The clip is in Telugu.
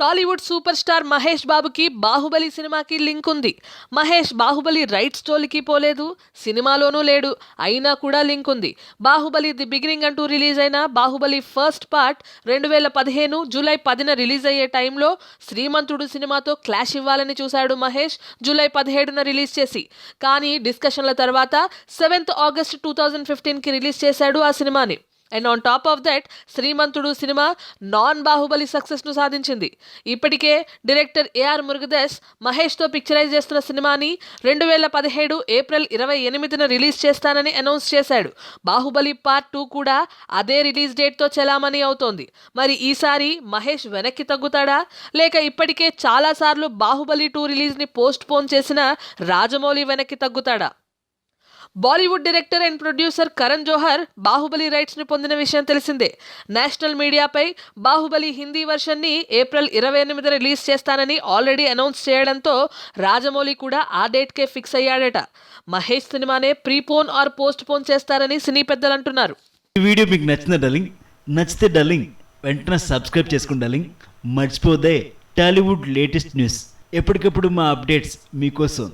టాలీవుడ్ సూపర్ స్టార్ మహేష్ బాబుకి బాహుబలి సినిమాకి లింక్ ఉంది. మహేష్ బాహుబలి రైట్స్ జోలికి పోలేదు, సినిమాలోనూ లేడు, అయినా కూడా లింక్ ఉంది. బాహుబలి ది బిగినింగ్ అంటూ రిలీజ్ అయిన బాహుబలి ఫస్ట్ పార్ట్ 2015 జూలై 10న రిలీజ్ అయ్యే టైంలో శ్రీమంతుడు సినిమాతో క్లాష్ ఇవ్వాలని చూశాడు మహేష్, జూలై 17న రిలీజ్ చేసి. కానీ డిస్కషన్ల తర్వాత 7th ఆగస్ట్ 2015కి రిలీజ్ చేశాడు ఆ సినిమాని. And on top of that Srimanthudu cinema non Baahubali సక్సెస్ను సాధించింది. ఇప్పటికే డైరెక్టర్ ఏఆర్ మురుగదాస్ మహేష్తో పిక్చరైజ్ చేస్తున్న సినిమాని 2017 ఏప్రిల్ 28న రిలీజ్ చేస్తానని అనౌన్స్ చేశాడు. బాహుబలి పార్ట్ 2 కూడా అదే రిలీజ్ డేట్తో చలామణి అవుతోంది. మరి ఈసారి మహేష్ వెనక్కి తగ్గుతాడా, లేక ఇప్పటికే చాలాసార్లు బాహుబలి 2 రిలీజ్ని పోస్ట్ పోన్ చేసిన రాజమౌళి వెనక్కి తగ్గుతాడా? Bollywood director and producer Karan Johar Baahubali రైట్స్ని పొందిన విషయం తెలిసిందే. నేషనల్ మీడియాపై బాహుబలి హిందీ వర్షన్ని ఏప్రిల్ 28న రిలీజ్ చేస్తానని ఆల్రెడీ అనౌన్స్ చేయడంతో రాజమౌళి కూడా ఆ డేట్కే ఫిక్స్ అయ్యాడట. మహేష్ సినిమానే ప్రీపోన్ ఆర్ పోస్ట్ పోన్ చేస్తారని సినీ పెద్దలు అంటున్నారు. ఈ వీడియో మీకు నచ్చిందా డార్లింగ్? నచ్చితే డార్లింగ్ వెంటనే సబ్స్క్రైబ్ చేసుకోండి డార్లింగ్. మర్చిపోదే టాలీవుడ్ లేటెస్ట్ న్యూస్ ఎప్పటికప్పుడు మా అప్డేట్స్ మీకోసం.